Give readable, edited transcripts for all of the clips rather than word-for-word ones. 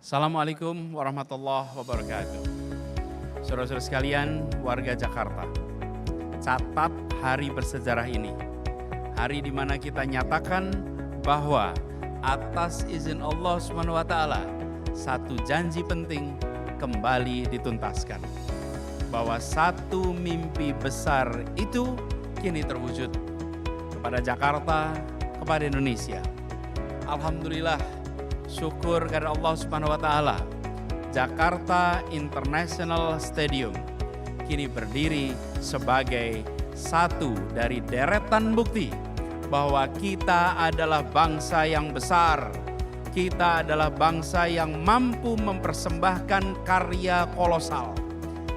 Assalamualaikum warahmatullahi wabarakatuh. Saudara-saudara sekalian, warga Jakarta, catat hari bersejarah ini. Hari di mana kita nyatakan bahwa atas izin Allah SWT, satu janji penting kembali dituntaskan. Bahwa satu mimpi besar itu kini terwujud kepada Jakarta, kepada Indonesia. Alhamdulillah, syukur kepada Allah SWT, Jakarta International Stadium kini berdiri sebagai satu dari deretan bukti bahwa kita adalah bangsa yang besar. Kita adalah bangsa yang mampu mempersembahkan karya kolosal.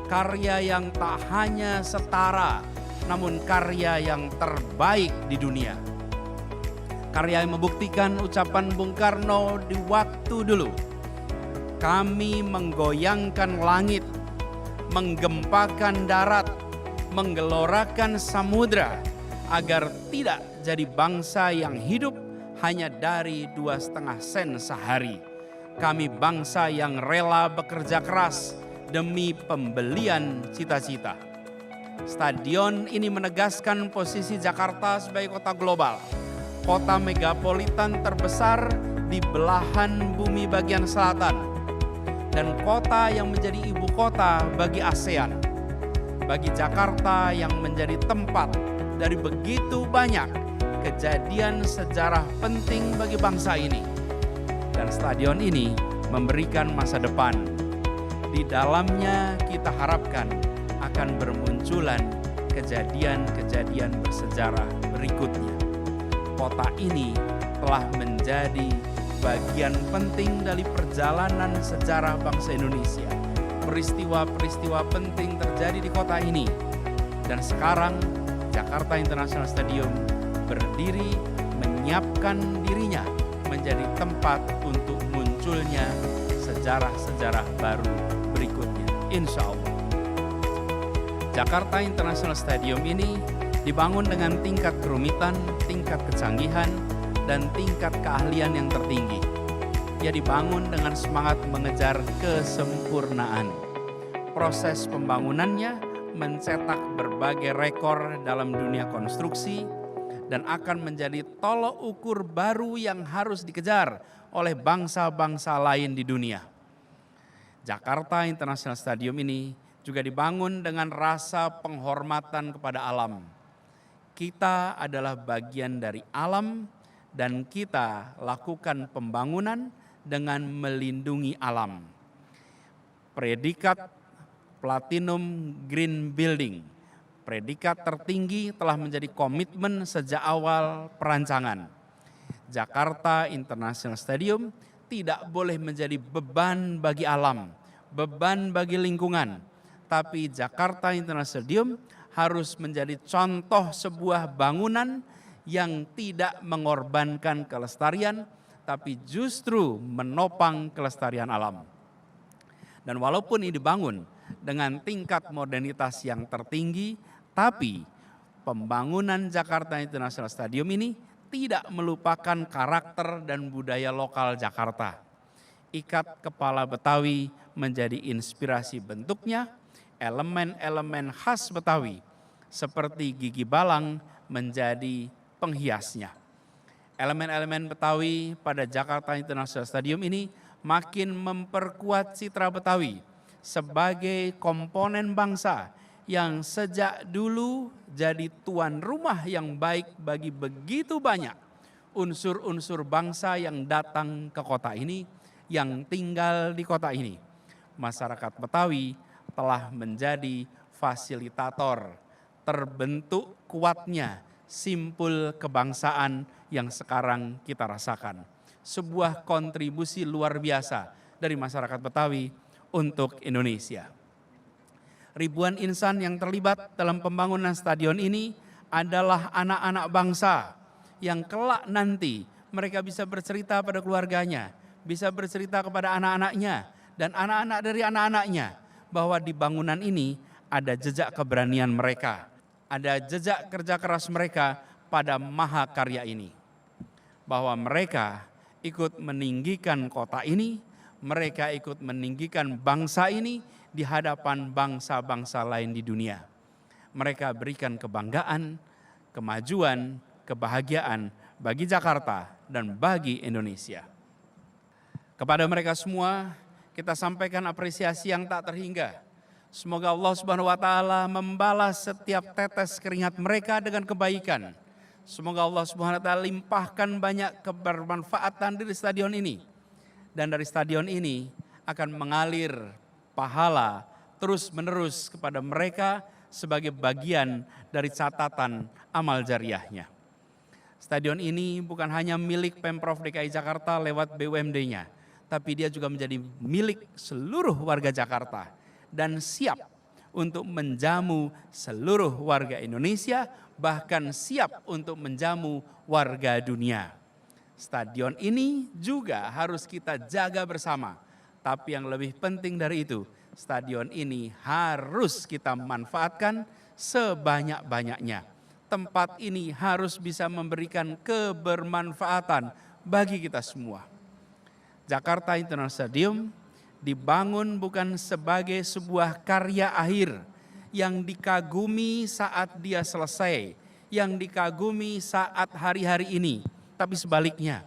Karya yang tak hanya setara, namun karya yang terbaik di dunia. Karya yang membuktikan ucapan Bung Karno di waktu dulu. Kami menggoyangkan langit, menggempakan darat, menggelorakan samudra, agar tidak jadi bangsa yang hidup hanya dari 2,5 sen sehari. Kami bangsa yang rela bekerja keras demi pembelian cita-cita. Stadion ini menegaskan posisi Jakarta sebagai kota global, kota megapolitan terbesar di belahan bumi bagian selatan, dan kota yang menjadi ibu kota bagi ASEAN. Bagi Jakarta yang menjadi tempat dari begitu banyak kejadian sejarah penting bagi bangsa ini. Dan stadion ini memberikan masa depan. Di dalamnya kita harapkan akan bermunculan kejadian-kejadian bersejarah berikutnya. Kota ini telah menjadi bagian penting dari perjalanan sejarah bangsa Indonesia. Peristiwa-peristiwa penting terjadi di kota ini. Dan sekarang Jakarta International Stadium berdiri menyiapkan dirinya menjadi tempat untuk munculnya sejarah-sejarah baru berikutnya, insya Allah. Jakarta International Stadium ini dibangun dengan tingkat kerumitan, tingkat kecanggihan, dan tingkat keahlian yang tertinggi. Ia dibangun dengan semangat mengejar kesempurnaan. Proses pembangunannya mencetak berbagai rekor dalam dunia konstruksi dan akan menjadi tolok ukur baru yang harus dikejar oleh bangsa-bangsa lain di dunia. Jakarta International Stadium ini juga dibangun dengan rasa penghormatan kepada alam. Kita adalah bagian dari alam dan kita lakukan pembangunan dengan melindungi alam. Predikat Platinum Green Building, predikat tertinggi, telah menjadi komitmen sejak awal perancangan. Jakarta International Stadium tidak boleh menjadi beban bagi alam, beban bagi lingkungan, tapi Jakarta International Stadium harus menjadi contoh sebuah bangunan yang tidak mengorbankan kelestarian, tapi justru menopang kelestarian alam. Dan walaupun ini dibangun dengan tingkat modernitas yang tertinggi, tapi pembangunan Jakarta International Stadium ini tidak melupakan karakter dan budaya lokal Jakarta. Ikat kepala Betawi menjadi inspirasi bentuknya, elemen-elemen khas Betawi seperti gigi balang menjadi penghiasnya. Elemen-elemen Betawi pada Jakarta International Stadium ini makin memperkuat citra Betawi sebagai komponen bangsa yang sejak dulu jadi tuan rumah yang baik bagi begitu banyak unsur-unsur bangsa yang datang ke kota ini, yang tinggal di kota ini. Masyarakat Betawi telah menjadi fasilitator terbentuk kuatnya simpul kebangsaan yang sekarang kita rasakan. Sebuah kontribusi luar biasa dari masyarakat Betawi untuk Indonesia. Ribuan insan yang terlibat dalam pembangunan stadion ini adalah anak-anak bangsa yang kelak nanti mereka bisa bercerita pada keluarganya, bisa bercerita kepada anak-anaknya dan anak-anak dari anak-anaknya bahwa di bangunan ini ada jejak keberanian mereka, ada jejak kerja keras mereka pada mahakarya ini. Bahwa mereka ikut meninggikan kota ini, mereka ikut meninggikan bangsa ini di hadapan bangsa-bangsa lain di dunia. Mereka berikan kebanggaan, kemajuan, kebahagiaan bagi Jakarta dan bagi Indonesia. Kepada mereka semua, kita sampaikan apresiasi yang tak terhingga. Semoga Allah Subhanahu wa Ta'ala membalas setiap tetes keringat mereka dengan kebaikan. Semoga Allah Subhanahu wa Ta'ala limpahkan banyak kebermanfaatan dari stadion ini. Dan dari stadion ini akan mengalir pahala terus-menerus kepada mereka sebagai bagian dari catatan amal jariahnya. Stadion ini bukan hanya milik Pemprov DKI Jakarta lewat BUMD-nya, tapi dia juga menjadi milik seluruh warga Jakarta dan siap untuk menjamu seluruh warga Indonesia, bahkan siap untuk menjamu warga dunia. Stadion ini juga harus kita jaga bersama. Tapi yang lebih penting dari itu, stadion ini harus kita manfaatkan sebanyak-banyaknya. Tempat ini harus bisa memberikan kebermanfaatan bagi kita semua. Jakarta International Stadium dibangun bukan sebagai sebuah karya akhir yang dikagumi saat dia selesai, yang dikagumi saat hari-hari ini. Tapi sebaliknya,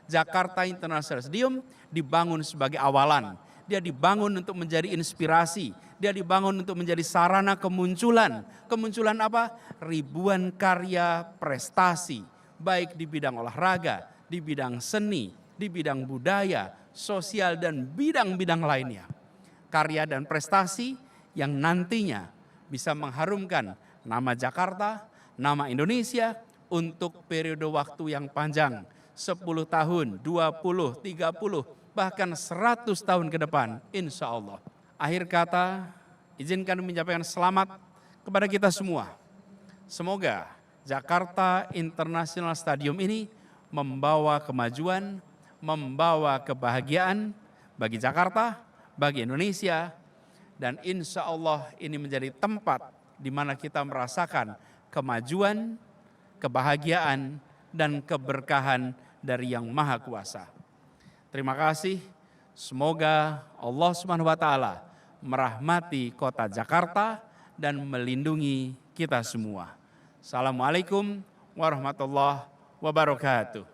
Jakarta International Stadium dibangun sebagai awalan. Dia dibangun untuk menjadi inspirasi. Dia dibangun untuk menjadi sarana kemunculan. Kemunculan apa? Ribuan karya prestasi. Baik di bidang olahraga, di bidang seni, di bidang budaya, sosial, dan bidang-bidang lainnya. Karya dan prestasi yang nantinya bisa mengharumkan nama Jakarta, nama Indonesia, untuk periode waktu yang panjang, 10 tahun, 20, 30, bahkan 100 tahun ke depan, insya Allah. Akhir kata, izinkan menyampaikan selamat kepada kita semua. Semoga Jakarta International Stadium ini membawa kemajuan, membawa kebahagiaan bagi Jakarta, bagi Indonesia, dan insya Allah ini menjadi tempat di mana kita merasakan kemajuan, kebahagiaan, dan keberkahan dari Yang Maha Kuasa. Terima kasih. Semoga Allah Subhanahu wa Ta'ala merahmati kota Jakarta dan melindungi kita semua. Assalamualaikum warahmatullahi wabarakatuh.